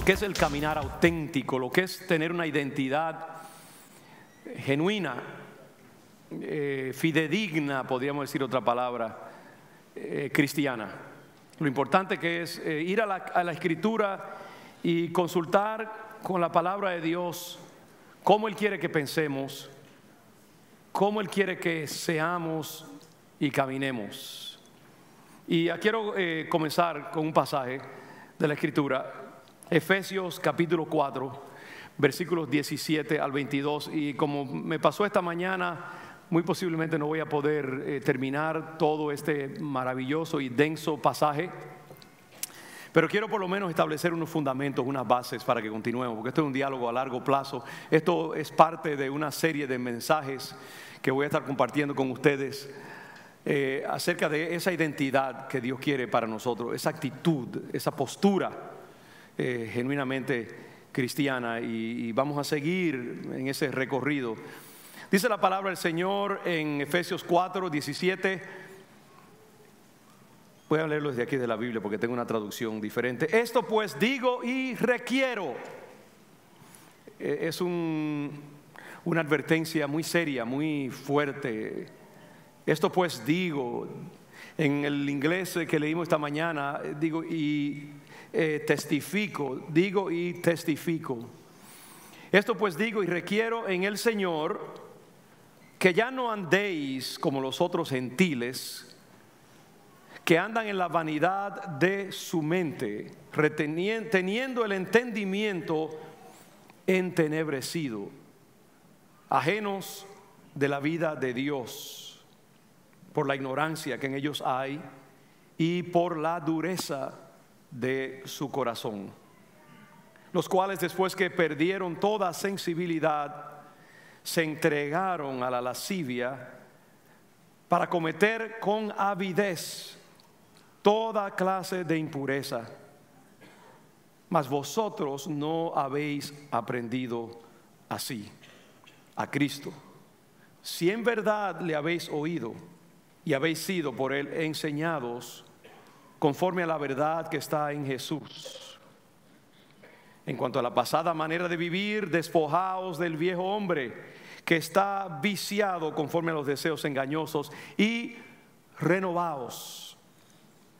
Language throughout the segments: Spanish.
que es el caminar auténtico, lo que es tener una identidad genuina, fidedigna, podríamos decir otra palabra, cristiana. Lo importante que es ir a la Escritura y consultar con la palabra de Dios cómo Él quiere que pensemos, cómo Él quiere que seamos y caminemos. Y quiero comenzar con un pasaje de la Escritura, Efesios capítulo 4, versículos 17 al 22. Y como me pasó esta mañana, muy posiblemente no voy a poder terminar todo este maravilloso y denso pasaje, pero quiero por lo menos establecer unos fundamentos, unas bases para que continuemos, porque esto es un diálogo a largo plazo. Esto es parte de una serie de mensajes que voy a estar compartiendo con ustedes acerca de esa identidad que Dios quiere para nosotros, esa actitud, esa postura genuinamente cristiana, y vamos a seguir en ese recorrido. Dice la palabra del Señor en Efesios 4, 17. Voy a leerlo desde aquí de la Biblia porque tengo una traducción diferente. Esto pues digo y requiero. Es una advertencia muy seria, muy fuerte. Esto pues digo. En el inglés que leímos esta mañana, digo y testifico. Digo y testifico. Esto pues digo y requiero en el Señor, que ya no andéis como los otros gentiles, que andan en la vanidad de su mente, teniendo el entendimiento entenebrecido, ajenos de la vida de Dios, por la ignorancia que en ellos hay y por la dureza de su corazón, los cuales después que perdieron toda sensibilidad, se entregaron a la lascivia para cometer con avidez toda clase de impureza. Mas vosotros no habéis aprendido así a Cristo, si en verdad le habéis oído y habéis sido por Él enseñados conforme a la verdad que está en Jesús. En cuanto a la pasada manera de vivir, despojaos del viejo hombre que está viciado conforme a los deseos engañosos, y renovaos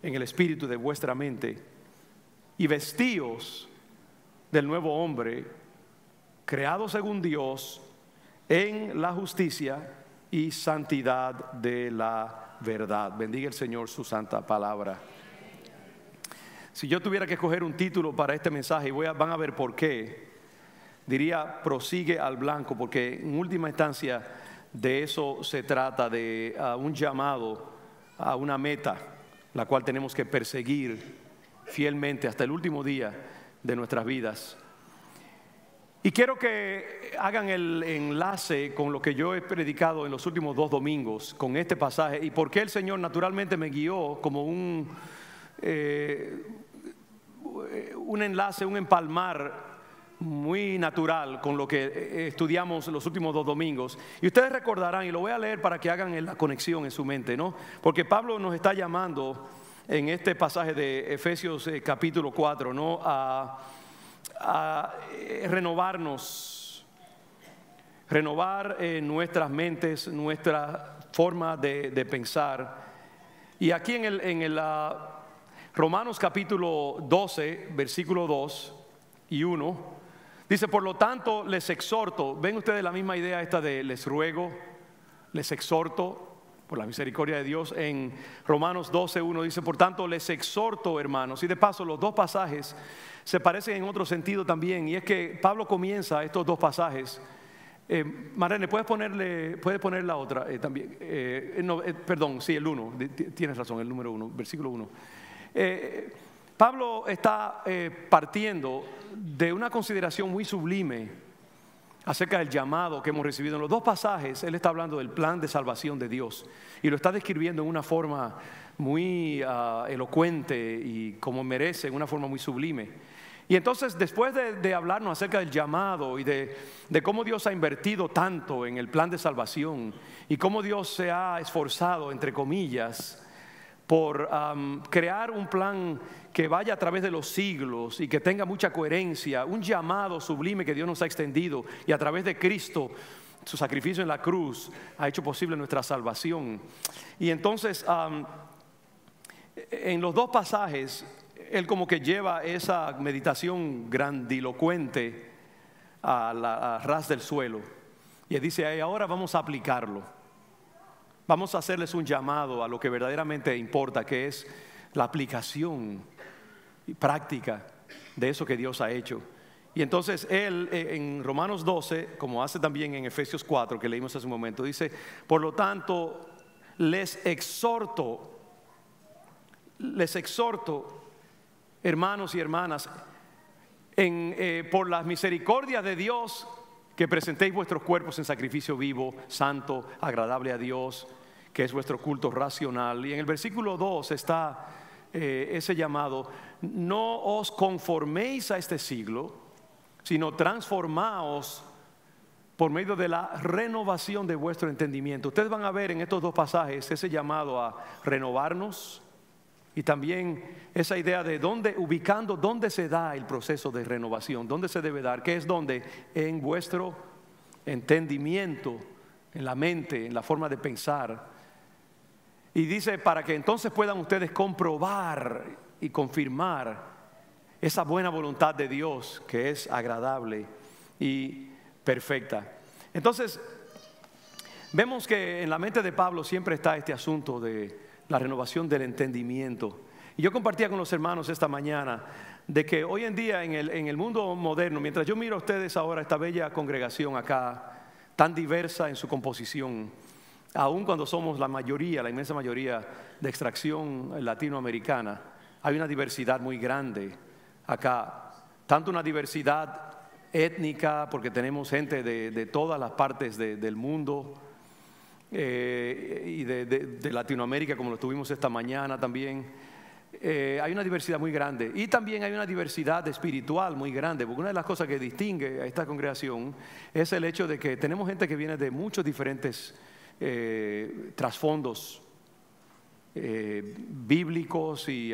en el espíritu de vuestra mente, y vestíos del nuevo hombre, creado según Dios en la justicia y santidad de la verdad. Bendiga el Señor su santa palabra. Si yo tuviera que escoger un título para este mensaje, y van a ver por qué, diría prosigue al blanco, porque en última instancia de eso se trata, de un llamado a una meta, la cual tenemos que perseguir fielmente hasta el último día de nuestras vidas. Y quiero que hagan el enlace con lo que yo he predicado en los últimos 2 domingos, con este pasaje, y por qué el Señor naturalmente me guió como un enlace, un empalmar muy natural con lo que estudiamos los últimos 2 domingos. Y ustedes recordarán, y lo voy a leer para que hagan la conexión en su mente, ¿no? Porque Pablo nos está llamando en este pasaje de Efesios capítulo 4, ¿no? a renovarnos, renovar nuestras mentes, nuestra forma de pensar. Y aquí en el Romanos capítulo 12, versículo 2 y 1, dice: por lo tanto les exhorto. Ven ustedes la misma idea esta de les ruego, les exhorto por la misericordia de Dios. En Romanos 12, 1 dice: por tanto les exhorto, hermanos. Y de paso los 2 pasajes se parecen en otro sentido también, y es que Pablo comienza estos 2 pasajes. Marlene, ¿puedes poner la otra también? Perdón, sí, el 1, tienes razón, el número 1, versículo 1. Pablo está partiendo de una consideración muy sublime acerca del llamado que hemos recibido. En los 2 pasajes él está hablando del plan de salvación de Dios, y lo está describiendo en una forma muy elocuente y como merece, en una forma muy sublime. Y entonces, después de hablarnos acerca del llamado y de cómo Dios ha invertido tanto en el plan de salvación y cómo Dios se ha esforzado, entre comillas, por crear un plan que vaya a través de los siglos y que tenga mucha coherencia, un llamado sublime que Dios nos ha extendido, y a través de Cristo, su sacrificio en la cruz, ha hecho posible nuestra salvación. Y entonces, en los dos pasajes, él como que lleva esa meditación grandilocuente a ras del suelo, y él dice: ahora vamos a aplicarlo. Vamos a hacerles un llamado a lo que verdaderamente importa, que es la aplicación y práctica de eso que Dios ha hecho. Y entonces él en Romanos 12, como hace también en Efesios 4, que leímos hace un momento, dice: por lo tanto, les exhorto, hermanos y hermanas, por las misericordias de Dios, que presentéis vuestros cuerpos en sacrificio vivo, santo, agradable a Dios, que es vuestro culto racional. Y en el versículo 2 está ese llamado: no os conforméis a este siglo, sino transformaos por medio de la renovación de vuestro entendimiento. Ustedes van a ver en estos dos pasajes ese llamado a renovarnos, y también esa idea de ubicando dónde se da el proceso de renovación, dónde se debe dar, que es donde, en vuestro entendimiento, en la mente, en la forma de pensar. Y dice: para que entonces puedan ustedes comprobar y confirmar esa buena voluntad de Dios, que es agradable y perfecta. Entonces, vemos que en la mente de Pablo siempre está este asunto de la renovación del entendimiento. Y yo compartía con los hermanos esta mañana de que hoy en día en el mundo moderno, mientras yo miro a ustedes ahora, esta bella congregación acá, tan diversa en su composición, aun cuando somos la mayoría, la inmensa mayoría de extracción latinoamericana, hay una diversidad muy grande acá, tanto una diversidad étnica, porque tenemos gente de todas las partes del mundo, y de Latinoamérica, como lo tuvimos esta mañana también. Hay una diversidad muy grande, y también hay una diversidad espiritual muy grande, porque una de las cosas que distingue a esta congregación es el hecho de que tenemos gente que viene de muchos diferentes trasfondos bíblicos y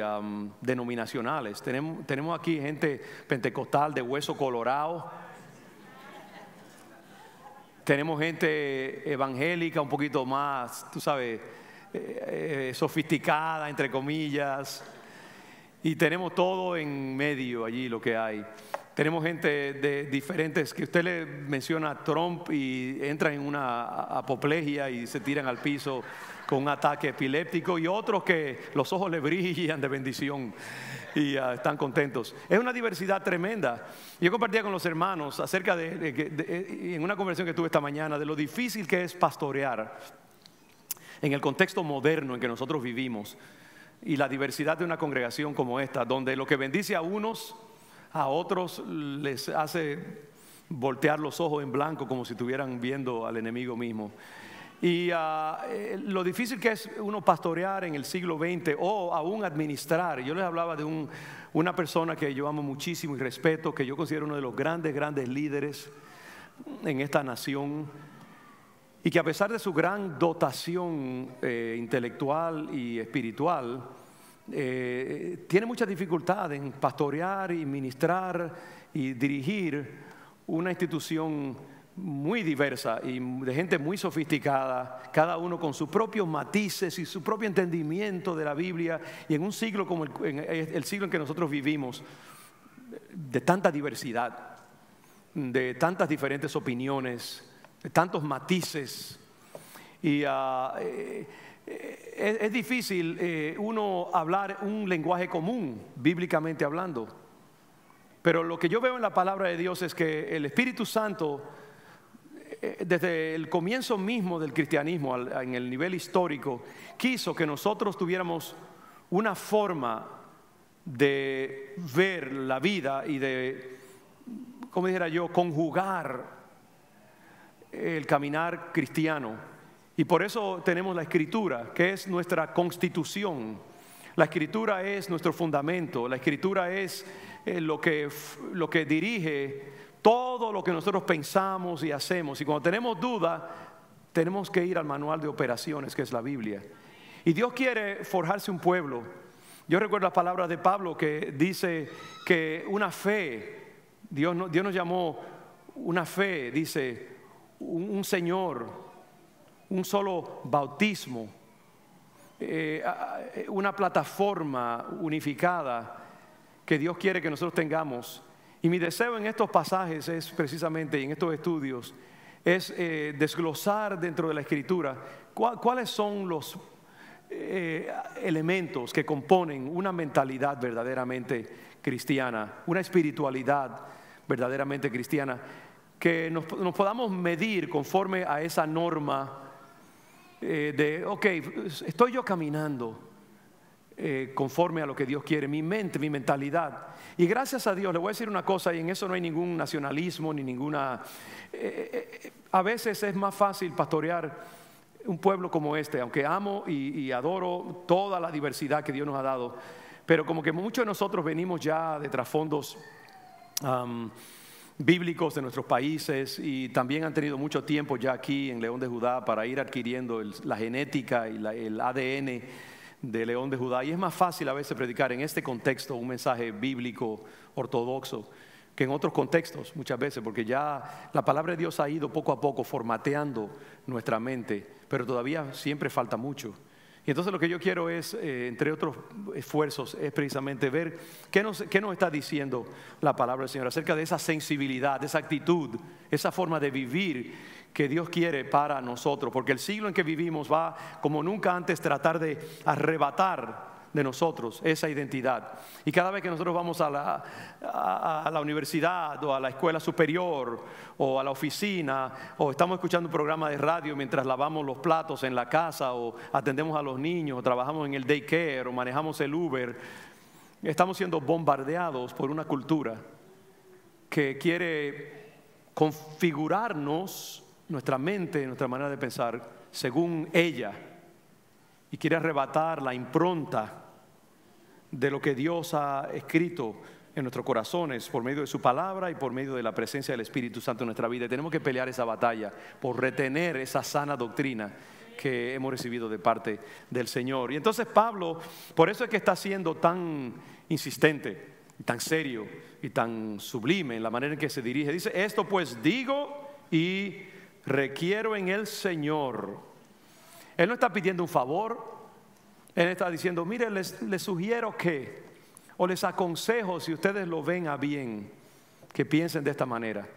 denominacionales. Tenemos aquí gente pentecostal de hueso colorado. Tenemos gente evangélica un poquito más, tú sabes, sofisticada, entre comillas. Y tenemos todo en medio allí lo que hay. Tenemos gente de diferentes, que usted le menciona a Trump y entran en una apoplejía y se tiran al piso con un ataque epiléptico, y otros que los ojos le brillan de bendición y están contentos. Es una diversidad tremenda. Yo compartía con los hermanos acerca en una conversación que tuve esta mañana, de lo difícil que es pastorear en el contexto moderno en que nosotros vivimos, y la diversidad de una congregación como esta, donde lo que bendice a unos, a otros les hace voltear los ojos en blanco, como si estuvieran viendo al enemigo mismo. Y lo difícil que es uno pastorear en el siglo XX, o aún administrar. Yo les hablaba de una persona que yo amo muchísimo y respeto, que yo considero uno de los grandes líderes en esta nación, y que a pesar de su gran dotación intelectual y espiritual, tiene mucha dificultad en pastorear y ministrar y dirigir una institución muy diversa y de gente muy sofisticada, cada uno con sus propios matices y su propio entendimiento de la Biblia, y en un siglo como el siglo en que nosotros vivimos, de tanta diversidad, de tantas diferentes opiniones, de tantos matices. Y es difícil uno hablar un lenguaje común, bíblicamente hablando. Pero lo que yo veo en la palabra de Dios es que el Espíritu Santo, desde el comienzo mismo del cristianismo, en el nivel histórico, quiso que nosotros tuviéramos una forma de ver la vida y de, como dijera yo, conjugar el caminar cristiano. Y por eso tenemos la Escritura, que es nuestra constitución. La Escritura es nuestro fundamento. La Escritura es lo que dirige todo lo que nosotros pensamos y hacemos. Y cuando tenemos duda, tenemos que ir al manual de operaciones, que es la Biblia. Y Dios quiere forjarse un pueblo. Yo recuerdo las palabras de Pablo que dice que una fe, Dios nos llamó una fe, dice, un Señor, un solo bautismo, una plataforma unificada que Dios quiere que nosotros tengamos. Y mi deseo en estos pasajes es precisamente, en estos estudios, es desglosar dentro de la Escritura cuáles son los elementos que componen una mentalidad verdaderamente cristiana, una espiritualidad verdaderamente cristiana, que nos podamos medir conforme a esa norma de, ok, estoy yo caminando conforme a lo que Dios quiere, mi mente, mi mentalidad. Y gracias a Dios, le voy a decir una cosa, y en eso no hay ningún nacionalismo ni ninguna... a veces es más fácil pastorear un pueblo como este, aunque amo y adoro toda la diversidad que Dios nos ha dado, pero como que muchos de nosotros venimos ya de trasfondos bíblicos de nuestros países, y también han tenido mucho tiempo ya aquí en León de Judá para ir adquiriendo la genética y el ADN de León de Judá, y es más fácil a veces predicar en este contexto un mensaje bíblico ortodoxo que en otros contextos muchas veces, porque ya la palabra de Dios ha ido poco a poco formateando nuestra mente, pero todavía siempre falta mucho. Y entonces lo que yo quiero es, entre otros esfuerzos, es precisamente ver qué nos está diciendo la palabra del Señor acerca de esa sensibilidad, de esa actitud, esa forma de vivir que Dios quiere para nosotros, porque el siglo en que vivimos va como nunca antes tratar de arrebatar de nosotros esa identidad. Y cada vez que nosotros vamos a la universidad o a la escuela superior o a la oficina, o estamos escuchando un programa de radio mientras lavamos los platos en la casa, o atendemos a los niños, o trabajamos en el daycare, o manejamos el Uber, estamos siendo bombardeados por una cultura que quiere configurarnos nuestra mente, nuestra manera de pensar según ella, y quiere arrebatar la impronta de lo que Dios ha escrito en nuestros corazones por medio de su palabra y por medio de la presencia del Espíritu Santo en nuestra vida. Y tenemos que pelear esa batalla por retener esa sana doctrina que hemos recibido de parte del Señor. Y entonces Pablo, por eso es que está siendo tan insistente, tan serio y tan sublime en la manera en que se dirige. Dice, esto pues digo y requiero en el Señor. Él no está pidiendo un favor. Él está diciendo, mire, les sugiero que, o les aconsejo, si ustedes lo ven a bien, que piensen de esta manera.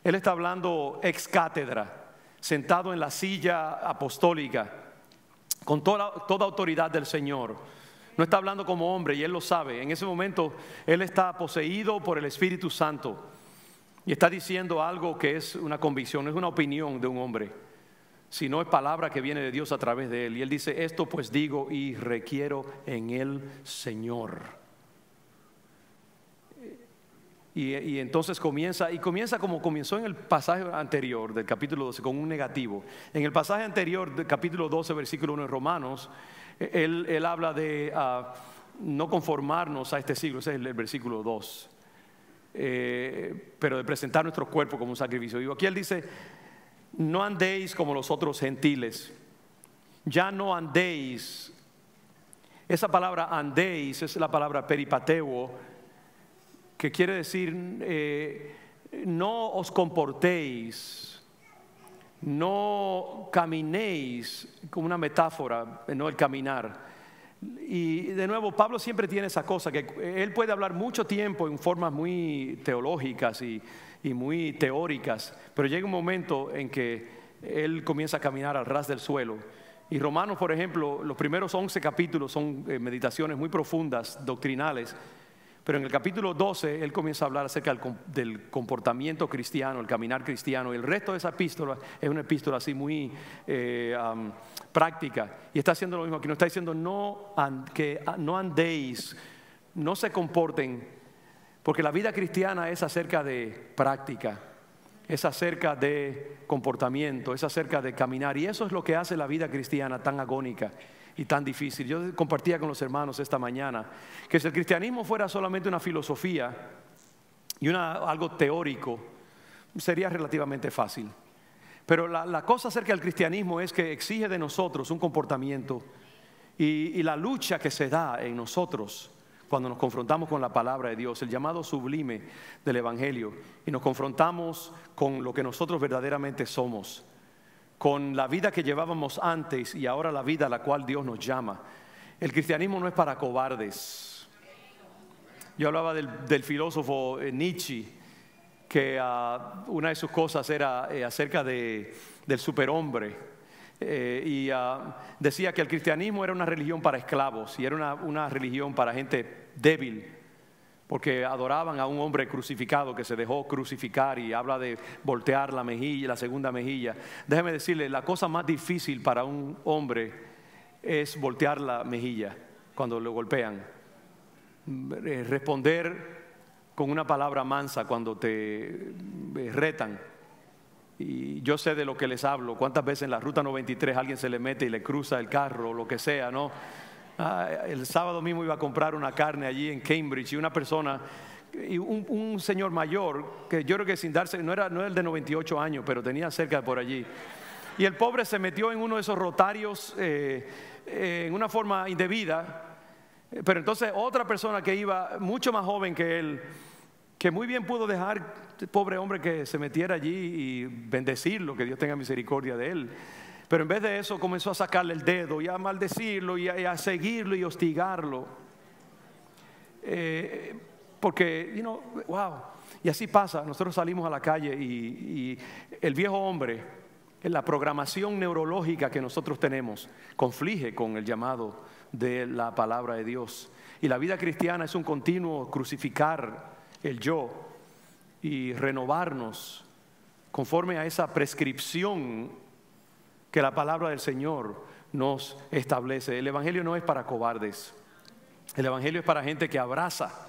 Él está hablando ex cátedra, sentado en la silla apostólica, con toda autoridad del Señor. No está hablando como hombre, y él lo sabe. En ese momento él está poseído por el Espíritu Santo y está diciendo algo que es una convicción, no es una opinión de un hombre, sino es palabra que viene de Dios a través de él. Y él dice, esto pues digo y requiero en el Señor. Y entonces comienza como comenzó en el pasaje anterior del capítulo 12, con un negativo. En el pasaje anterior del capítulo 12, versículo 1 de Romanos, él habla de no conformarnos a este siglo. Ese es el versículo 2, pero de presentar nuestro cuerpo como un sacrificio vivo. Aquí él dice, no andéis como los otros gentiles. Ya no andéis. Esa palabra andéis es la palabra peripateo, que quiere decir no os comportéis, no caminéis, como una metáfora, no el caminar. Y de nuevo, Pablo siempre tiene esa cosa, que él puede hablar mucho tiempo en formas muy teológicas y muy teóricas, pero llega un momento en que él comienza a caminar al ras del suelo. Y Romanos, por ejemplo, los primeros 11 capítulos son meditaciones muy profundas, doctrinales, pero en el capítulo 12 él comienza a hablar acerca del comportamiento cristiano, el caminar cristiano, y el resto de esa epístola es una epístola así muy práctica, y está haciendo lo mismo aquí. Nos está diciendo que no andéis, no se comporten, porque la vida cristiana es acerca de práctica, es acerca de comportamiento, es acerca de caminar, y eso es lo que hace la vida cristiana tan agónica y tan difícil. Yo compartía con los hermanos esta mañana que si el cristianismo fuera solamente una filosofía y algo teórico, sería relativamente fácil. Pero la cosa acerca del cristianismo es que exige de nosotros un comportamiento y la lucha que se da en nosotros cuando nos confrontamos con la palabra de Dios, el llamado sublime del Evangelio, y nos confrontamos con lo que nosotros verdaderamente somos, con la vida que llevábamos antes y ahora la vida a la cual Dios nos llama. El cristianismo no es para cobardes. Yo hablaba del filósofo Nietzsche, que una de sus cosas era acerca del superhombre. Decía que el cristianismo era una religión para esclavos y era una religión para gente débil, porque adoraban a un hombre crucificado que se dejó crucificar, y habla de voltear la mejilla, la segunda mejilla. Déjeme decirle, la cosa más difícil para un hombre es voltear la mejilla cuando lo golpean, responder con una palabra mansa cuando te retan. Y yo sé de lo que les hablo. Cuántas veces en la ruta 93 alguien se le mete y le cruza el carro o lo que sea, ¿no? El sábado mismo iba a comprar una carne allí en Cambridge, y una persona, y un señor mayor, que yo creo que sin darse, no era el de 98 años, pero tenía cerca de por allí, y el pobre se metió en uno de esos rotarios en una forma indebida. Pero entonces otra persona que iba mucho más joven que él, que muy bien pudo dejar, pobre hombre, que se metiera allí y bendecirlo, que Dios tenga misericordia de él. Pero en vez de eso comenzó a sacarle el dedo y a maldecirlo y a seguirlo y hostigarlo. Porque, wow. Y así pasa, nosotros salimos a la calle y el viejo hombre, en la programación neurológica que nosotros tenemos, conflige con el llamado de la palabra de Dios. Y la vida cristiana es un continuo crucificar el yo y renovarnos conforme a esa prescripción que la palabra del Señor nos establece. El Evangelio no es para cobardes. El Evangelio es para gente que abraza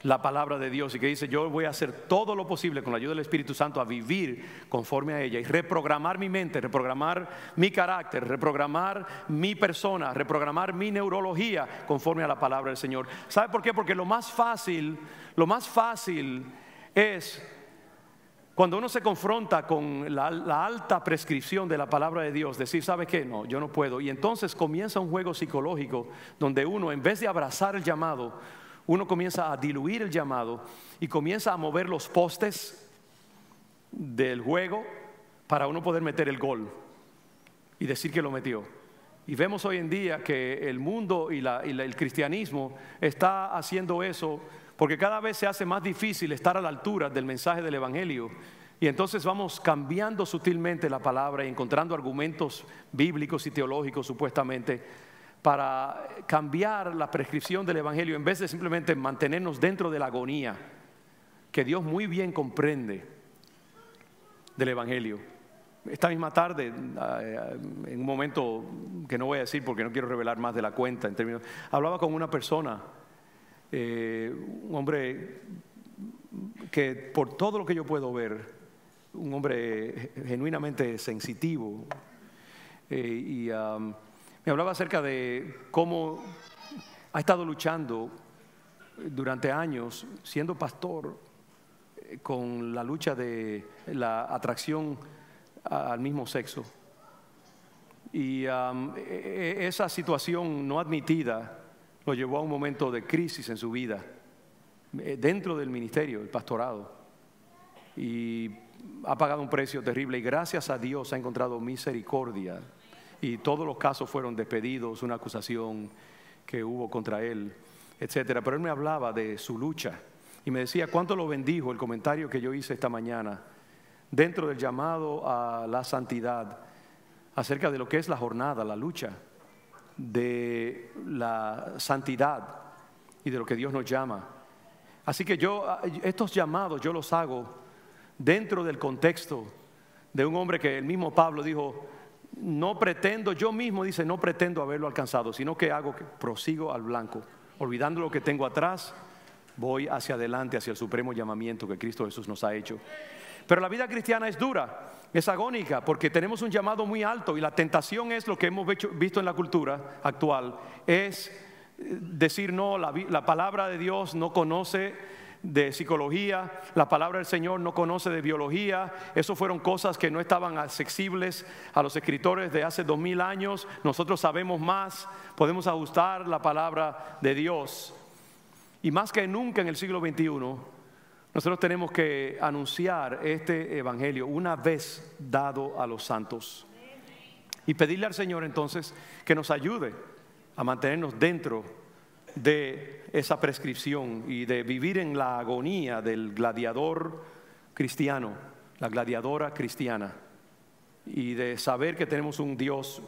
la palabra de Dios y que dice: yo voy a hacer todo lo posible con la ayuda del Espíritu Santo a vivir conforme a ella y reprogramar mi mente, reprogramar mi carácter, reprogramar mi persona, reprogramar mi neurología conforme a la palabra del Señor. ¿Sabe por qué? Porque lo más fácil es cuando uno se confronta con la alta prescripción de la palabra de Dios, decir: ¿sabe qué? No, yo no puedo. Y entonces comienza un juego psicológico donde uno, en vez de abrazar el llamado, uno comienza a diluir el llamado y comienza a mover los postes del juego para uno poder meter el gol y decir que lo metió. Y vemos hoy en día que el mundo y el cristianismo está haciendo eso, porque cada vez se hace más difícil estar a la altura del mensaje del Evangelio. Y entonces vamos cambiando sutilmente la palabra y encontrando argumentos bíblicos y teológicos supuestamente para cambiar la prescripción del Evangelio, en vez de simplemente mantenernos dentro de la agonía que Dios muy bien comprende del Evangelio. Esta misma tarde, en un momento que no voy a decir porque no quiero revelar más de la cuenta, hablaba con una persona, un hombre que, por todo lo que yo puedo ver, un hombre genuinamente sensitivo, me hablaba acerca de cómo ha estado luchando durante años, siendo pastor, con la lucha de la atracción al mismo sexo. Y esa situación no admitida lo llevó a un momento de crisis en su vida, dentro del ministerio, el pastorado. Y ha pagado un precio terrible, y gracias a Dios ha encontrado misericordia. Y todos los casos fueron despedidos, una acusación que hubo contra él, etcétera. Pero él me hablaba de su lucha y me decía cuánto lo bendijo el comentario que yo hice esta mañana dentro del llamado a la santidad, acerca de lo que es la jornada, la lucha de la santidad y de lo que Dios nos llama. Así que estos llamados yo los hago dentro del contexto de un hombre que el mismo Pablo dijo: no pretendo, yo mismo dice, no pretendo haberlo alcanzado, sino que prosigo al blanco, olvidando lo que tengo atrás, voy hacia adelante, hacia el supremo llamamiento que Cristo Jesús nos ha hecho. Pero la vida cristiana es dura, es agónica, porque tenemos un llamado muy alto, y la tentación es lo que hemos visto en la cultura actual, es decir: no, la palabra de Dios no conoce de psicología, la palabra del Señor no conoce de biología. Eso fueron cosas que no estaban accesibles a los escritores de hace 2000 años. Nosotros sabemos más, podemos ajustar la palabra de Dios. Y más que nunca en el siglo XXI, nosotros tenemos que anunciar este evangelio una vez dado a los santos. Y pedirle al Señor entonces que nos ayude a mantenernos dentro de esa prescripción y de vivir en la agonía del gladiador cristiano, la gladiadora cristiana, y de saber que tenemos un Dios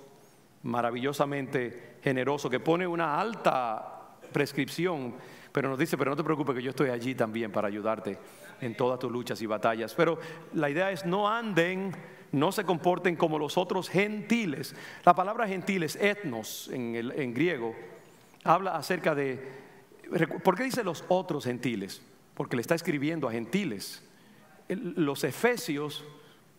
maravillosamente generoso que pone una alta prescripción, pero nos dice: pero no te preocupes, que yo estoy allí también para ayudarte en todas tus luchas y batallas. Pero la idea es: no anden, no se comporten como los otros gentiles. La palabra gentiles, etnos en griego, habla acerca de... ¿Por qué dice los otros gentiles? Porque le está escribiendo a gentiles. Los efesios,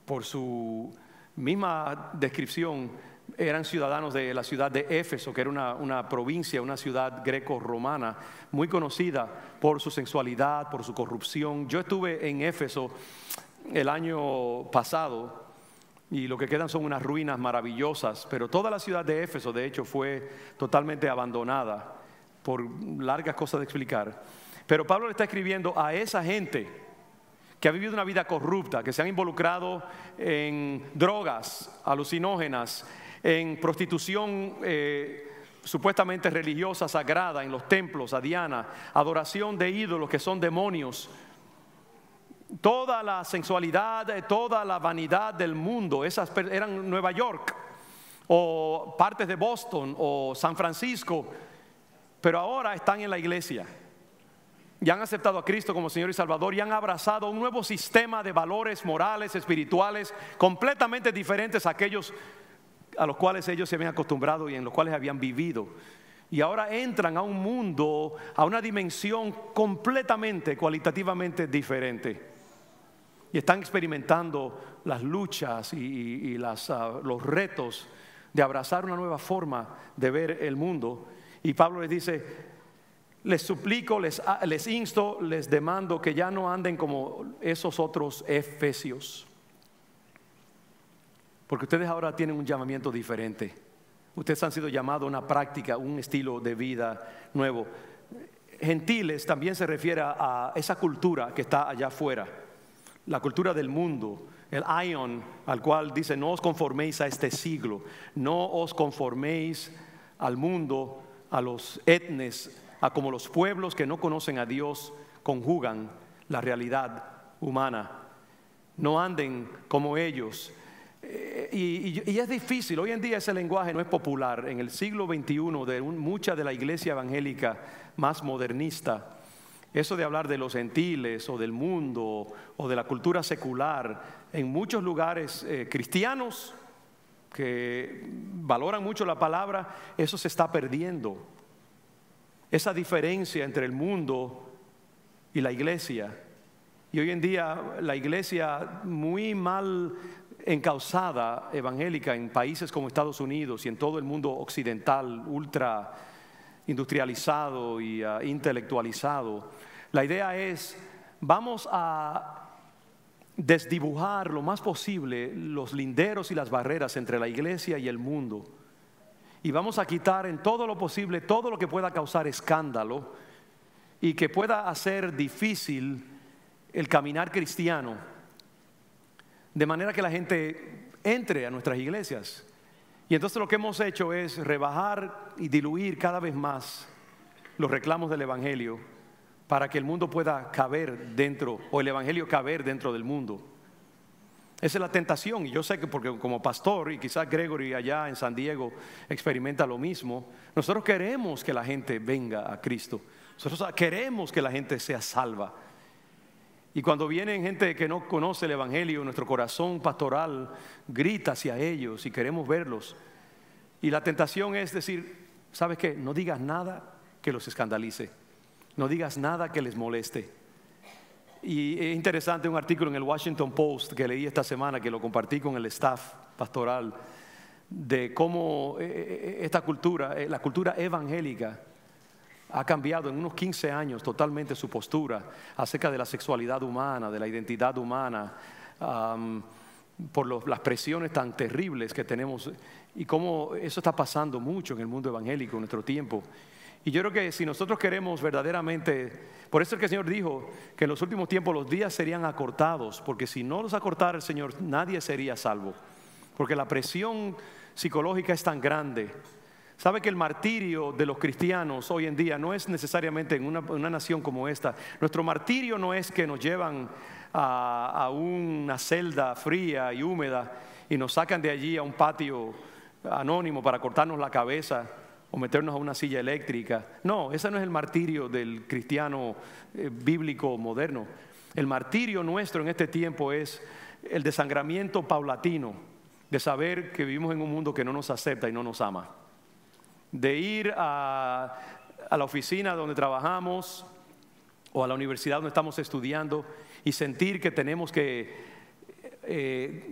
por su misma descripción, eran ciudadanos de la ciudad de Éfeso, que era una provincia, una ciudad greco-romana, muy conocida por su sensualidad, por su corrupción. Yo estuve en Éfeso el año pasado, y lo que quedan son unas ruinas maravillosas, pero toda la ciudad de Éfeso, de hecho, fue totalmente abandonada, por largas cosas de explicar. Pero Pablo le está escribiendo a esa gente que ha vivido una vida corrupta, que se han involucrado en drogas alucinógenas, en prostitución supuestamente religiosa, sagrada, en los templos, a Diana, adoración de ídolos que son demonios. Toda la sensualidad, toda la vanidad del mundo, esas eran Nueva York o partes de Boston o San Francisco, pero ahora están en la iglesia y han aceptado a Cristo como Señor y Salvador y han abrazado un nuevo sistema de valores morales, espirituales, completamente diferentes a aquellos a los cuales ellos se habían acostumbrado y en los cuales habían vivido. Y ahora entran a un mundo, a una dimensión completamente, cualitativamente diferente. Y están experimentando las luchas y los retos de abrazar una nueva forma de ver el mundo. Y Pablo les dice: les suplico, les insto, les demando que ya no anden como esos otros efesios, porque ustedes ahora tienen un llamamiento diferente. Ustedes han sido llamados a una práctica, un estilo de vida nuevo. Gentiles también se refiere a esa cultura que está allá afuera, la cultura del mundo, el aion, al cual dice: no os conforméis a este siglo, no os conforméis al mundo, a los etnes, a como los pueblos que no conocen a Dios conjugan la realidad humana. No anden como ellos. Y es difícil, hoy en día ese lenguaje no es popular. En el siglo XXI, de mucha de la iglesia evangélica más modernista, eso de hablar de los gentiles o del mundo o de la cultura secular, en muchos lugares cristianos que valoran mucho la palabra, eso se está perdiendo. Esa diferencia entre el mundo y la iglesia. Y hoy en día la iglesia muy mal encauzada evangélica en países como Estados Unidos y en todo el mundo occidental, ultra industrializado y intelectualizado. La idea es: vamos a desdibujar lo más posible los linderos y las barreras entre la iglesia y el mundo, y vamos a quitar en todo lo posible todo lo que pueda causar escándalo y que pueda hacer difícil el caminar cristiano, de manera que la gente entre a nuestras iglesias. Y entonces lo que hemos hecho es rebajar y diluir cada vez más los reclamos del evangelio, para que el mundo pueda caber dentro, o el evangelio caber dentro del mundo. Esa es la tentación, y yo sé que, porque como pastor, y quizás Gregory allá en San Diego experimenta lo mismo, nosotros queremos que la gente venga a Cristo, nosotros queremos que la gente sea salva. Y cuando vienen gente que no conoce el evangelio, nuestro corazón pastoral grita hacia ellos y queremos verlos. Y la tentación es decir: ¿sabes qué? No digas nada que los escandalice, no digas nada que les moleste. Y es interesante un artículo en el Washington Post que leí esta semana, que lo compartí con el staff pastoral, de cómo esta cultura, la cultura evangélica, ha cambiado en unos 15 años totalmente su postura acerca de la sexualidad humana, de la identidad humana, por las presiones tan terribles que tenemos y cómo eso está pasando mucho en el mundo evangélico en nuestro tiempo. Y yo creo que si nosotros queremos verdaderamente, por eso es que el Señor dijo que en los últimos tiempos los días serían acortados, porque si no los acortara el Señor, nadie sería salvo, porque la presión psicológica es tan grande. Sabe que el martirio de los cristianos hoy en día no es necesariamente en una nación como esta. Nuestro martirio no es que nos llevan a una celda fría y húmeda y nos sacan de allí a un patio anónimo para cortarnos la cabeza o meternos a una silla eléctrica. No, ese no es el martirio del cristiano bíblico moderno. El martirio nuestro en este tiempo es el desangramiento paulatino de saber que vivimos en un mundo que no nos acepta y no nos ama. De ir a la oficina donde trabajamos o a la universidad donde estamos estudiando y sentir que tenemos que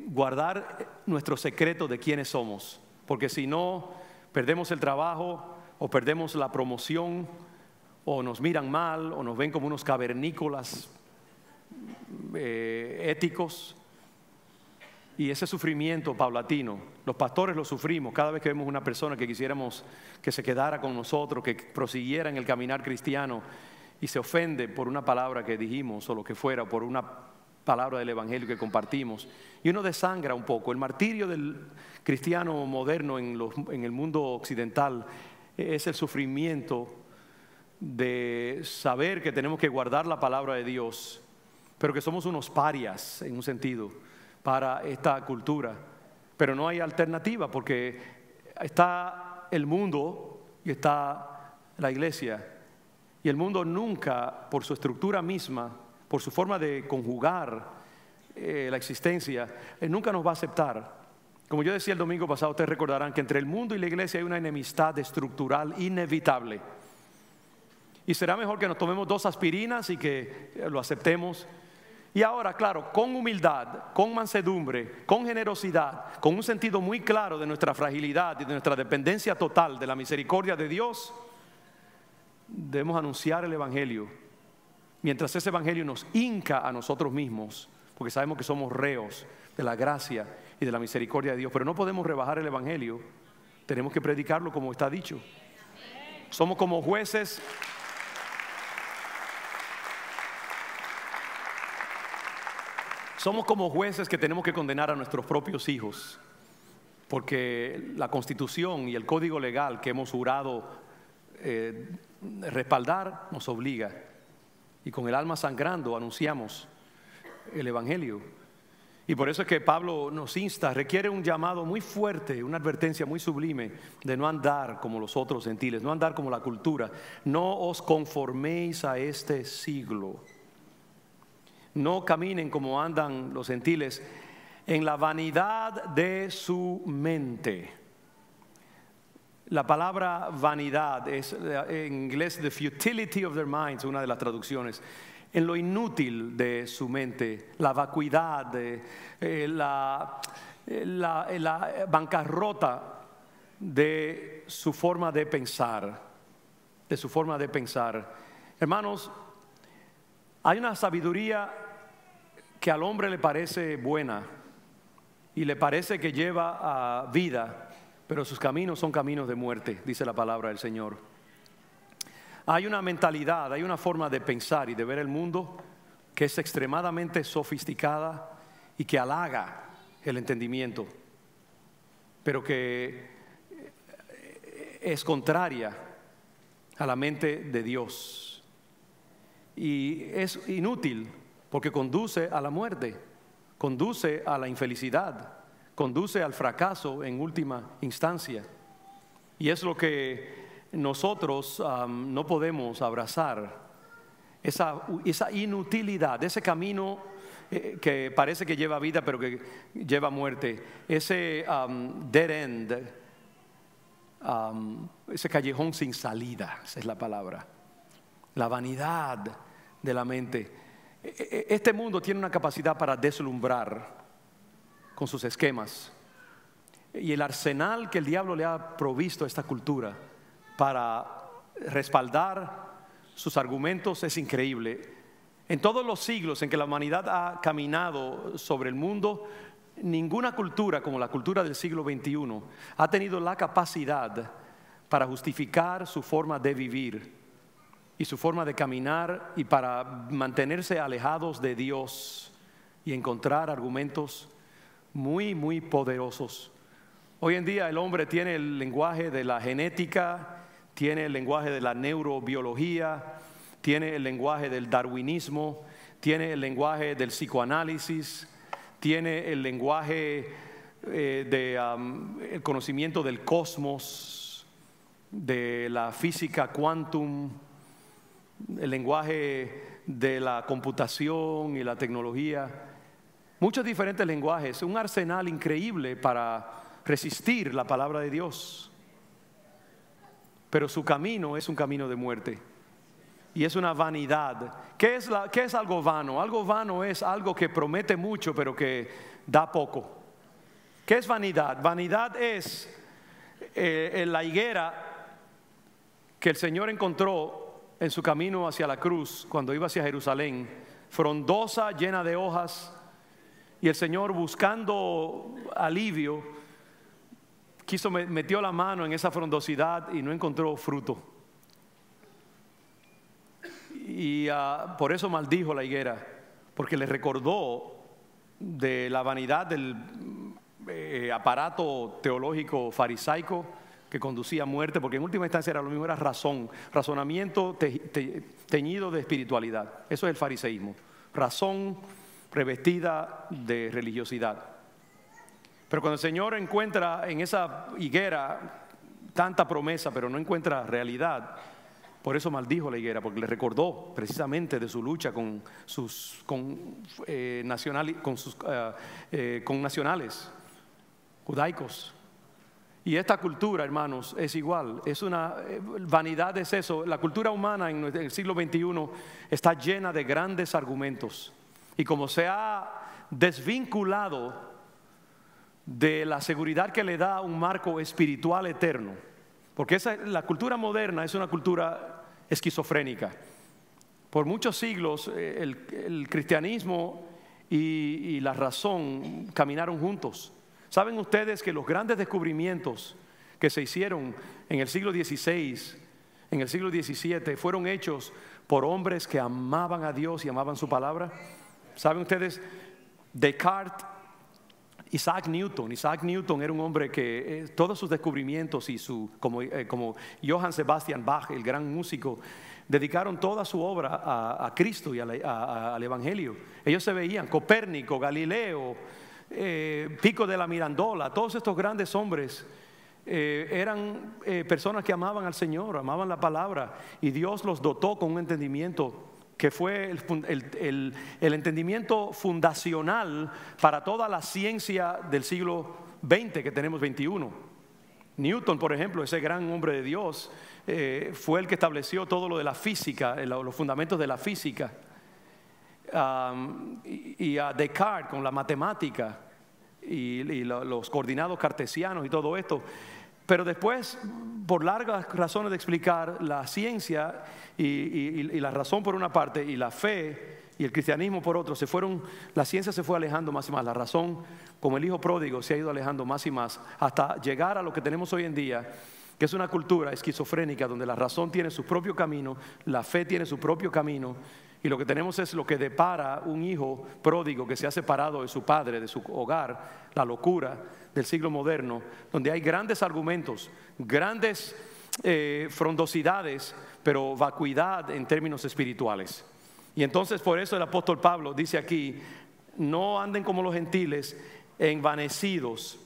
guardar nuestro secreto de quiénes somos, porque si no, perdemos el trabajo o perdemos la promoción o nos miran mal o nos ven como unos cavernícolas éticos. Y ese sufrimiento paulatino, los pastores lo sufrimos cada vez que vemos una persona que quisiéramos que se quedara con nosotros, que prosiguiera en el caminar cristiano y se ofende por una palabra que dijimos o lo que fuera, por una palabra del evangelio que compartimos, y uno desangra un poco. El martirio del cristiano moderno en el mundo occidental es el sufrimiento de saber que tenemos que guardar la palabra de Dios, pero que somos unos parias en un sentido para esta cultura, pero no hay alternativa porque está el mundo y está la iglesia, y el mundo nunca, por su estructura misma, por su forma de conjugar la existencia, nunca nos va a aceptar. Como yo decía el domingo pasado, ustedes recordarán que entre el mundo y la iglesia hay una enemistad estructural inevitable, y será mejor que nos tomemos 2 aspirinas y que lo aceptemos. Y ahora, claro, con humildad, con mansedumbre, con generosidad, con un sentido muy claro de nuestra fragilidad y de nuestra dependencia total de la misericordia de Dios, debemos anunciar el evangelio, mientras ese evangelio nos hinca a nosotros mismos, porque sabemos que somos reos de la gracia y de la misericordia de Dios, pero no podemos rebajar el evangelio, tenemos que predicarlo como está dicho. Somos como jueces. Somos como jueces que tenemos que condenar a nuestros propios hijos, porque la Constitución y el Código Legal que hemos jurado respaldar nos obliga, y con el alma sangrando anunciamos el evangelio. Y por eso es que Pablo nos insta, requiere un llamado muy fuerte, una advertencia muy sublime de no andar como los otros gentiles, no andar como la cultura. No os conforméis a este siglo. No caminen como andan los gentiles en la vanidad de su mente. La palabra vanidad es en inglés the futility of their minds, una de las traducciones. En lo inútil de su mente, la vacuidad, la bancarrota de su forma de pensar, Hermanos, hay una sabiduría que al hombre le parece buena y le parece que lleva a vida, pero sus caminos son caminos de muerte, dice la palabra del Señor. Hay una mentalidad, hay una forma de pensar y de ver el mundo que es extremadamente sofisticada y que halaga el entendimiento, pero que es contraria a la mente de Dios. Y es inútil porque conduce a la muerte, conduce a la infelicidad, conduce al fracaso en última instancia. Y es lo que nosotros no podemos abrazar, esa inutilidad, ese camino que parece que lleva vida pero que lleva muerte, ese dead end, ese callejón sin salida, esa es la palabra, la vanidad de la mente. Este mundo tiene una capacidad para deslumbrar con sus esquemas, y el arsenal que el diablo le ha provisto a esta cultura para respaldar sus argumentos es increíble. En todos los siglos en que la humanidad ha caminado sobre el mundo, ninguna cultura como la cultura del siglo XXI ha tenido la capacidad para justificar su forma de vivir y su forma de caminar, y para mantenerse alejados de Dios y encontrar argumentos muy, muy poderosos. Hoy en día el hombre tiene el lenguaje de la genética, tiene el lenguaje de la neurobiología, tiene el lenguaje del darwinismo, tiene el lenguaje del psicoanálisis, tiene el lenguaje el conocimiento del cosmos, de la física quantum, el lenguaje de la computación y la tecnología. Muchos diferentes lenguajes, un arsenal increíble para resistir la palabra de Dios. Pero su camino es un camino de muerte y es una vanidad. ¿Qué es algo vano? Algo vano es algo que promete mucho pero que da poco. ¿Qué es vanidad? Vanidad es la higuera que el Señor encontró en su camino hacia la cruz cuando iba hacia Jerusalén, frondosa, llena de hojas, y el Señor, buscando alivio, metió la mano en esa frondosidad y no encontró fruto. Y por eso maldijo la higuera, porque le recordó de la vanidad del aparato teológico farisaico que conducía a muerte, porque en última instancia era lo mismo, era razonamiento teñido de espiritualidad. Eso es el fariseísmo, razón revestida de religiosidad. Pero cuando el Señor encuentra en esa higuera tanta promesa, pero no encuentra realidad, por eso maldijo la higuera, porque le recordó precisamente de su lucha con nacionales judaicos. Y esta cultura, hermanos, es igual, es una vanidad, es eso. La cultura humana en el siglo XXI está llena de grandes argumentos, y como se ha desvinculado de la seguridad que le da un marco espiritual eterno, porque la cultura moderna es una cultura esquizofrénica. Por muchos siglos el cristianismo y la razón caminaron juntos. ¿Saben ustedes que los grandes descubrimientos que se hicieron en el siglo XVI, en el siglo XVII, fueron hechos por hombres que amaban a Dios y amaban su palabra? ¿Saben ustedes? Descartes, Isaac Newton era un hombre que todos sus descubrimientos y como Johann Sebastian Bach, el gran músico, dedicaron toda su obra a Cristo y al Evangelio. Ellos se veían, Copérnico, Galileo, Pico de la Mirandola, todos estos grandes hombres eran personas que amaban al Señor, amaban la palabra, y Dios los dotó con un entendimiento que fue el entendimiento fundacional para toda la ciencia del siglo XX que tenemos 21. Newton, por ejemplo, ese gran hombre de Dios, fue el que estableció todo lo de la física, los fundamentos de la física. Y a Descartes con la matemática y los coordinados cartesianos y todo esto. Pero después, por largas razones de explicar, la ciencia y la razón por una parte, y la fe y el cristianismo por otro, la ciencia se fue alejando más y más. La razón, como el hijo pródigo, se ha ido alejando más y más, hasta llegar a lo que tenemos hoy en día, que es una cultura esquizofrénica donde la razón tiene su propio camino, la fe tiene su propio camino, y lo que tenemos es lo que depara un hijo pródigo que se ha separado de su padre, de su hogar, la locura del siglo moderno, donde hay grandes argumentos, grandes frondosidades, pero vacuidad en términos espirituales. Y entonces por eso el apóstol Pablo dice aquí: no anden como los gentiles, envanecidos.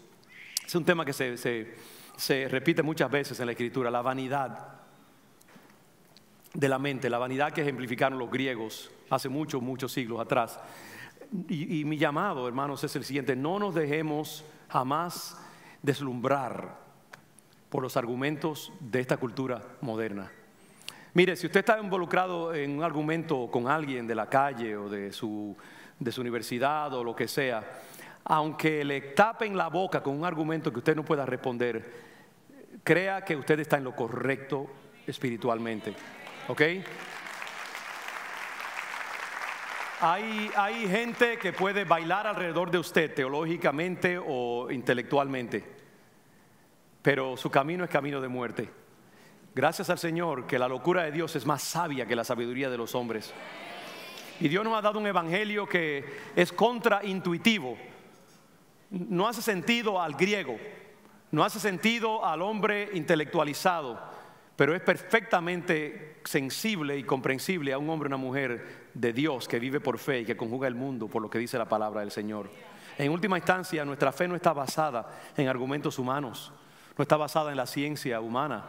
Es un tema que se repite muchas veces en la Escritura, la vanidad de la mente, la vanidad que ejemplificaron los griegos hace muchos siglos atrás. Y mi llamado, hermanos, es el siguiente: no nos dejemos jamás deslumbrar por los argumentos de esta cultura moderna. Mire, si usted está involucrado en un argumento con alguien de la calle o de su universidad o lo que sea, aunque le tapen la boca con un argumento que usted no pueda responder, crea que usted está en lo correcto espiritualmente. ¿Ok? Hay gente que puede bailar alrededor de usted teológicamente o intelectualmente, pero su camino es camino de muerte. Gracias al Señor que la locura de Dios es más sabia que la sabiduría de los hombres. Y Dios nos ha dado un evangelio que es contraintuitivo. No hace sentido al griego, no hace sentido al hombre intelectualizado, pero es perfectamente sensible y comprensible a un hombre o una mujer de Dios que vive por fe y que conjuga el mundo por lo que dice la palabra del Señor. En última instancia, nuestra fe no está basada en argumentos humanos, no está basada en la ciencia humana.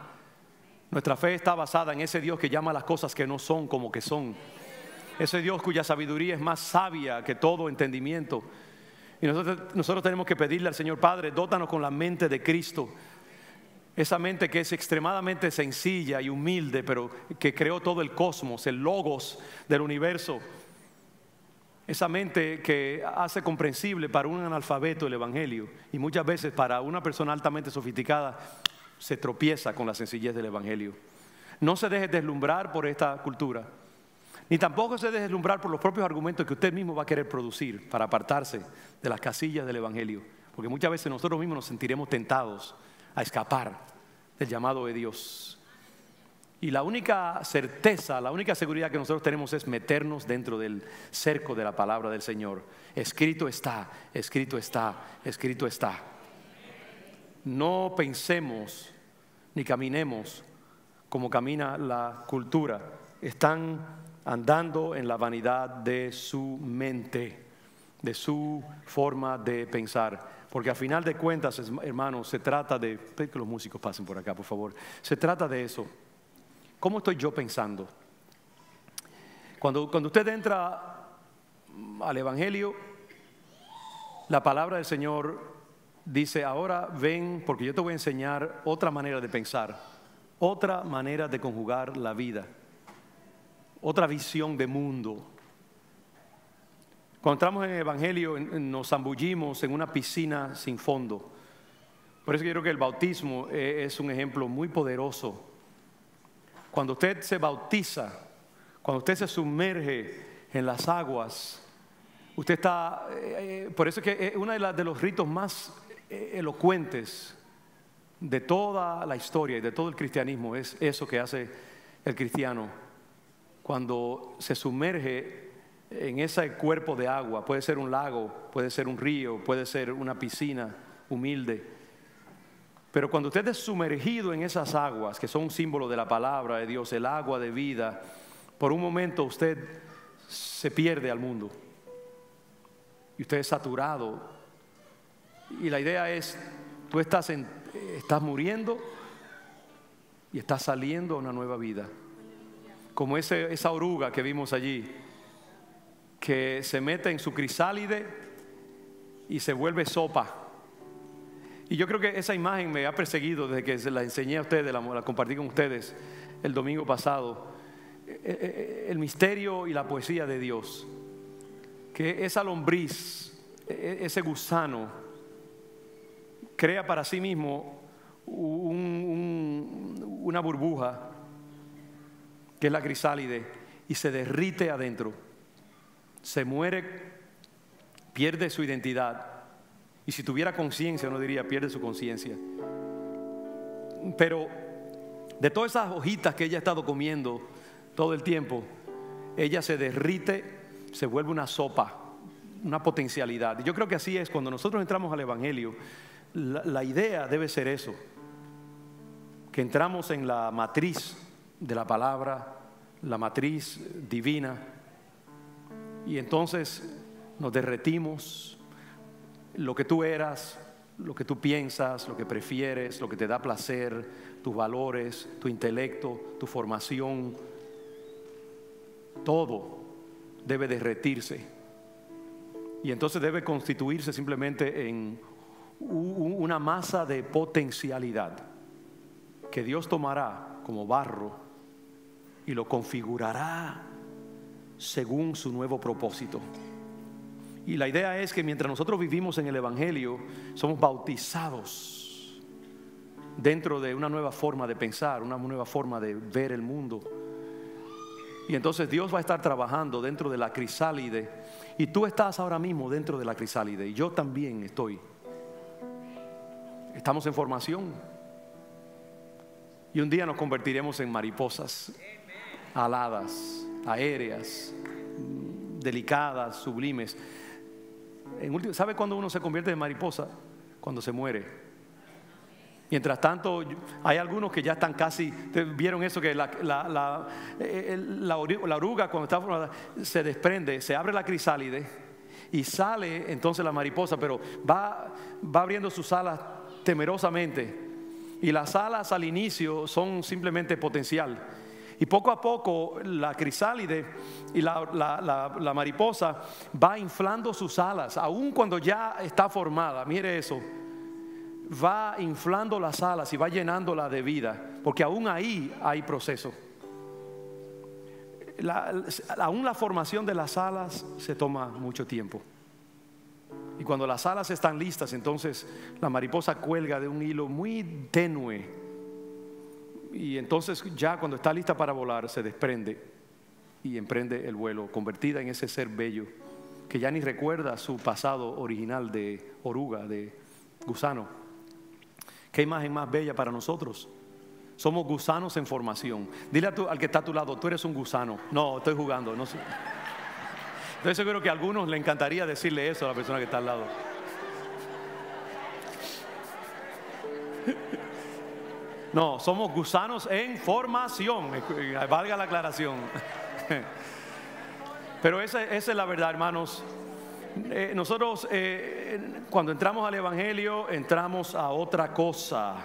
Nuestra fe está basada en ese Dios que llama las cosas que no son como que son. Ese Dios cuya sabiduría es más sabia que todo entendimiento. Y nosotros tenemos que pedirle al Señor: Padre, dótanos con la mente de Cristo. Esa mente que es extremadamente sencilla y humilde, pero que creó todo el cosmos, el logos del universo. Esa mente que hace comprensible para un analfabeto el evangelio, y muchas veces para una persona altamente sofisticada se tropieza con la sencillez del evangelio. No se deje deslumbrar por esta cultura, ni tampoco se deje deslumbrar por los propios argumentos que usted mismo va a querer producir para apartarse de las casillas del evangelio, porque muchas veces nosotros mismos nos sentiremos tentados a escapar del llamado de Dios. Y la única certeza, la única seguridad que nosotros tenemos es meternos dentro del cerco de la palabra del Señor. Escrito está, escrito está, escrito está. No pensemos ni caminemos como camina la cultura. Están andando en la vanidad de su mente, de su forma de pensar. Porque a final de cuentas, hermanos, se trata de... Que los músicos pasen por acá, por favor. Se trata de eso. ¿Cómo estoy yo pensando? Cuando usted entra al evangelio, la palabra del Señor dice: ahora ven, porque yo te voy a enseñar otra manera de pensar, otra manera de conjugar la vida, otra visión de mundo. Cuando entramos en el evangelio nos zambullimos en una piscina sin fondo. Por eso yo creo que el bautismo es un ejemplo muy poderoso. Cuando usted se bautiza, cuando usted se sumerge en las aguas, usted está... por eso es que uno de los ritos más elocuentes de toda la historia y de todo el cristianismo es eso que hace el cristiano cuando se sumerge en ese cuerpo de agua. Puede ser un lago, puede ser un río, puede ser una piscina humilde. Pero cuando usted es sumergido en esas aguas, que son un símbolo de la palabra de Dios, el agua de vida, por un momento usted se pierde al mundo. Y usted es saturado. Y la idea es, tú estás muriendo y estás saliendo a una nueva vida. Como esa oruga que vimos allí, que se mete en su crisálide y se vuelve sopa. Y yo creo que esa imagen me ha perseguido desde que se la enseñé a ustedes, la compartí con ustedes el domingo pasado. El misterio y la poesía de Dios. Que esa lombriz, ese gusano, crea para sí mismo una burbuja, que es la crisálide, y se derrite adentro. Se muere, pierde su identidad. Y si tuviera conciencia, uno diría, pierde su conciencia. Pero de todas esas hojitas que ella ha estado comiendo todo el tiempo, ella se derrite, se vuelve una sopa, una potencialidad. Y yo creo que así es cuando nosotros entramos al evangelio. La idea debe ser eso, que entramos en la matriz de la palabra, la matriz divina, y entonces nos derretimos. Lo que tú eras, lo que tú piensas, lo que prefieres, lo que te da placer, tus valores, tu intelecto, tu formación, todo debe derretirse. Y entonces debe constituirse simplemente en una masa de potencialidad que Dios tomará como barro y lo configurará según su nuevo propósito. Y la idea es que mientras nosotros vivimos en el evangelio, somos bautizados dentro de una nueva forma de pensar, una nueva forma de ver el mundo. Y entonces Dios va a estar trabajando dentro de la crisálide. Y tú estás ahora mismo dentro de la crisálide. Y yo también estoy. Estamos en formación. Y un día nos convertiremos en mariposas aladas, aéreas, delicadas, sublimes. ¿Sabe cuándo uno se convierte en mariposa? Cuando se muere. Mientras tanto, hay algunos que ya están casi, vieron eso, que la oruga cuando está formada se desprende, se abre la crisálide y sale entonces la mariposa, pero va abriendo sus alas temerosamente. Y las alas al inicio son simplemente potencial. Y poco a poco la crisálide y la mariposa va inflando sus alas, aun cuando ya está formada. Mire eso. Va inflando las alas y va llenándola de vida, porque aún ahí hay proceso. Aún la formación de las alas se toma mucho tiempo. Y cuando las alas están listas, entonces la mariposa cuelga de un hilo muy tenue. Y entonces ya cuando está lista para volar, se desprende y emprende el vuelo, convertida en ese ser bello que ya ni recuerda su pasado original de oruga, de gusano. ¿Qué imagen más bella para nosotros? Somos gusanos en formación. Dile al que está a tu lado, tú eres un gusano. No, estoy jugando, no sé. Estoy seguro que a algunos le encantaría decirle eso a la persona que está al lado. No, somos gusanos en formación. Valga la aclaración. Pero esa es la verdad, hermanos. Nosotros cuando entramos al Evangelio entramos a otra cosa.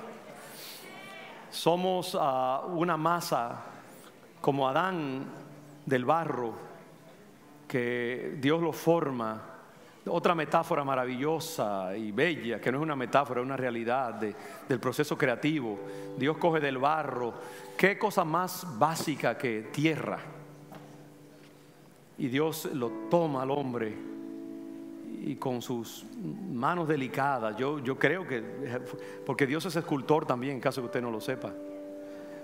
Somos una masa como Adán del barro, que Dios lo forma. Otra metáfora maravillosa y bella, que no es una metáfora, es una realidad del proceso creativo. Dios coge del barro. ¿Qué cosa más básica que tierra? Y Dios lo toma al hombre y con sus manos delicadas, yo creo que, porque Dios es escultor también, en caso que usted no lo sepa.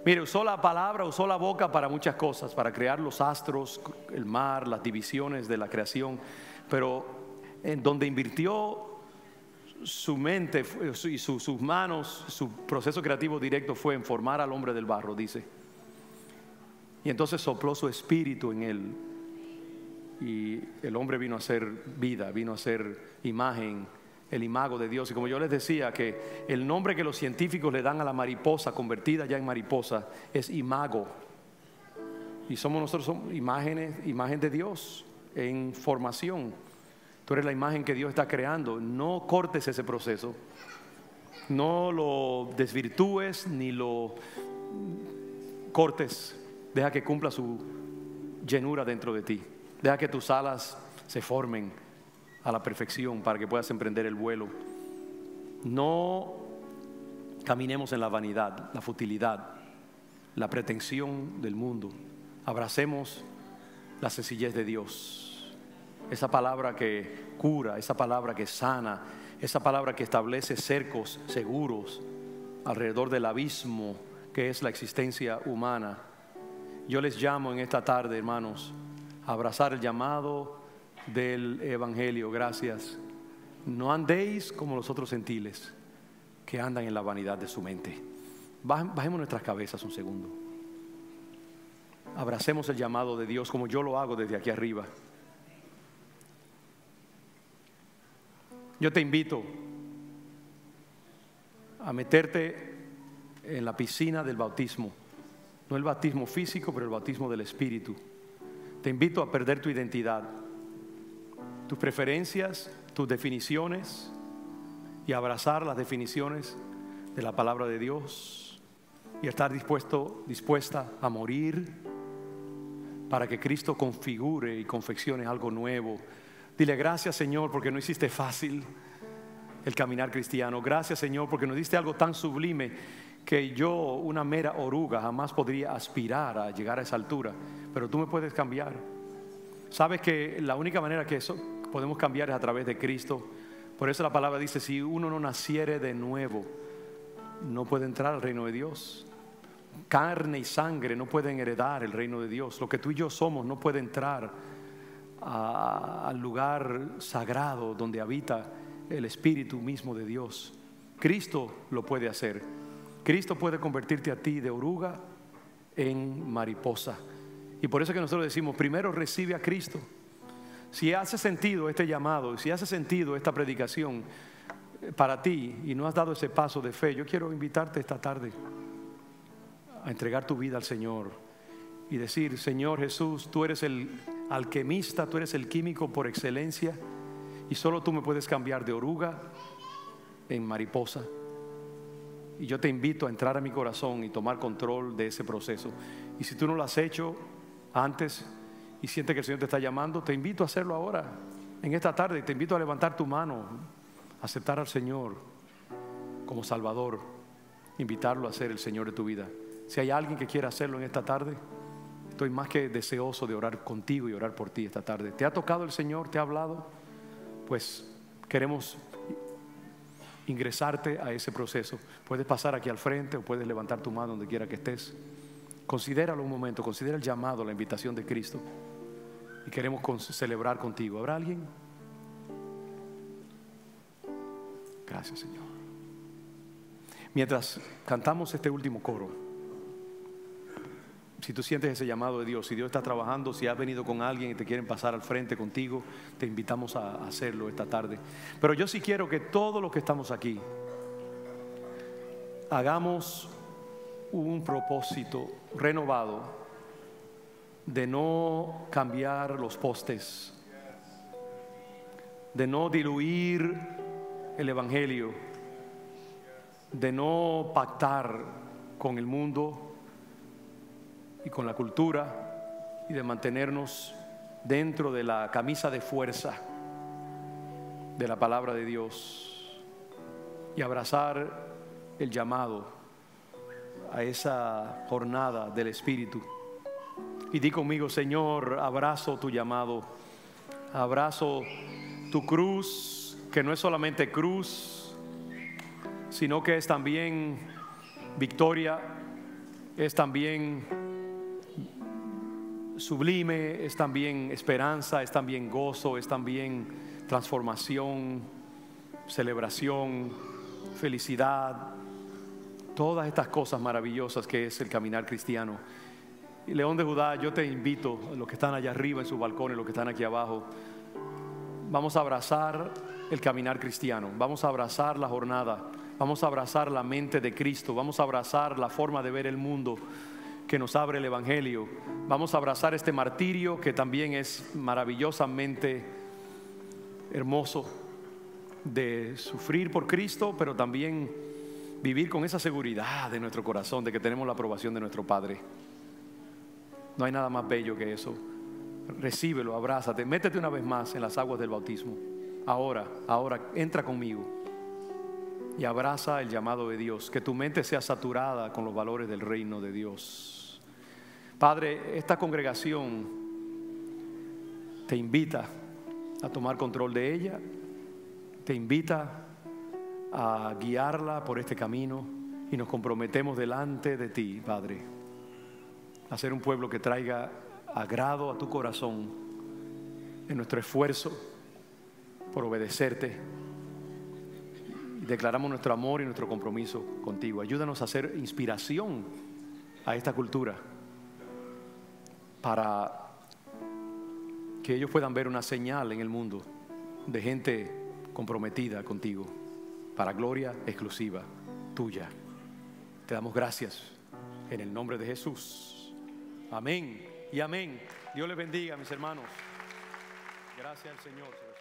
Mire, usó la palabra, usó la boca para muchas cosas, para crear los astros, el mar, las divisiones de la creación, pero en donde invirtió su mente y sus manos, su proceso creativo directo fue en formar al hombre del barro, dice. Y entonces sopló su espíritu en él. Y el hombre vino a ser vida, vino a ser imagen, el imago de Dios. Y como yo les decía, que el nombre que los científicos le dan a la mariposa convertida ya en mariposa es imago. Y nosotros somos imagen de Dios en formación. Tú eres la imagen que Dios está creando. No cortes ese proceso, no lo desvirtúes ni lo cortes. Deja que cumpla su llenura dentro de ti. Deja que tus alas se formen a la perfección para que puedas emprender el vuelo. No caminemos en la vanidad, la futilidad, la pretensión del mundo. Abracemos la sencillez de Dios. Esa palabra que cura, esa palabra que sana, esa palabra que establece cercos seguros alrededor del abismo que es la existencia humana. Yo les llamo en esta tarde, hermanos, abrazar el llamado del Evangelio. Gracias. No andéis como los otros gentiles que andan en la vanidad de su mente. Bajemos nuestras cabezas un segundo. Abracemos el llamado de Dios como yo lo hago desde aquí arriba. Yo te invito a meterte en la piscina del bautismo. No el bautismo físico, pero el bautismo del Espíritu. Te invito a perder tu identidad, tus preferencias, tus definiciones, y abrazar las definiciones de la palabra de Dios y estar dispuesta a morir para que Cristo configure y confeccione algo nuevo. Dile gracias, Señor, porque no hiciste fácil el caminar cristiano. Gracias, Señor, porque nos diste algo tan sublime que yo, una mera oruga, jamás podría aspirar a llegar a esa altura. Pero tú me puedes cambiar. Sabes que la única manera que eso podemos cambiar es a través de Cristo. Por eso la palabra dice, si uno no naciere de nuevo, no puede entrar al reino de Dios. Carne y sangre no pueden heredar el reino de Dios. Lo que tú y yo somos no puede entrar al lugar sagrado donde habita el Espíritu mismo de Dios. Cristo lo puede hacer. Cristo puede convertirte a ti de oruga en mariposa. Y por eso que nosotros decimos, primero recibe a Cristo. Si hace sentido este llamado, si hace sentido esta predicación para ti y no has dado ese paso de fe, yo quiero invitarte esta tarde a entregar tu vida al Señor y decir: Señor Jesús, tú eres el alquimista, tú eres el químico por excelencia, y solo tú me puedes cambiar de oruga en mariposa. Y yo te invito a entrar a mi corazón y tomar control de ese proceso. Y si tú no lo has hecho antes y sientes que el Señor te está llamando, te invito a hacerlo ahora, en esta tarde. Te invito a levantar tu mano, aceptar al Señor como Salvador, invitarlo a ser el Señor de tu vida. Si hay alguien que quiera hacerlo en esta tarde, estoy más que deseoso de orar contigo y orar por ti esta tarde. ¿Te ha tocado el Señor? ¿Te ha hablado? Pues queremos ingresarte a ese proceso. Puedes pasar aquí al frente o puedes levantar tu mano donde quiera que estés. Considéralo un momento, considera el llamado, la invitación de Cristo, y queremos celebrar contigo. ¿Habrá alguien? Gracias, Señor. Mientras cantamos este último coro, si tú sientes ese llamado de Dios, si Dios está trabajando, si has venido con alguien y te quieren pasar al frente contigo, te invitamos a hacerlo esta tarde. Pero yo sí quiero que todos los que estamos aquí hagamos un propósito renovado de no cambiar los postes, de no diluir el evangelio, de no pactar con el mundo y con la cultura, y de mantenernos dentro de la camisa de fuerza de la palabra de Dios y abrazar el llamado a esa jornada del Espíritu. Y di conmigo: Señor, abrazo tu llamado, abrazo tu cruz, que no es solamente cruz, sino que es también victoria, es también sublime, es también esperanza, es también gozo, es también transformación, celebración, felicidad, todas estas cosas maravillosas que es el caminar cristiano. Y León de Judá, yo te invito, a los que están allá arriba en sus balcones, los que están aquí abajo, vamos a abrazar el caminar cristiano, vamos a abrazar la jornada, vamos a abrazar la mente de Cristo, vamos a abrazar la forma de ver el mundo que nos abre el Evangelio. Vamos a abrazar este martirio que también es maravillosamente hermoso, de sufrir por Cristo, pero también vivir con esa seguridad de nuestro corazón de que tenemos la aprobación de nuestro Padre. No hay nada más bello que eso. Recíbelo, abrázate, métete una vez más en las aguas del bautismo. Ahora, entra conmigo y abraza el llamado de Dios. Que tu mente sea saturada con los valores del reino de Dios. Padre, esta congregación te invita a tomar control de ella, te invita a guiarla por este camino, y nos comprometemos delante de ti, Padre, a ser un pueblo que traiga agrado a tu corazón en nuestro esfuerzo por obedecerte. Declaramos nuestro amor y nuestro compromiso contigo. Ayúdanos a ser inspiración a esta cultura, para que ellos puedan ver una señal en el mundo de gente comprometida contigo, para gloria exclusiva tuya. Te damos gracias en el nombre de Jesús. Amén y amén. Dios les bendiga, mis hermanos. Gracias al Señor.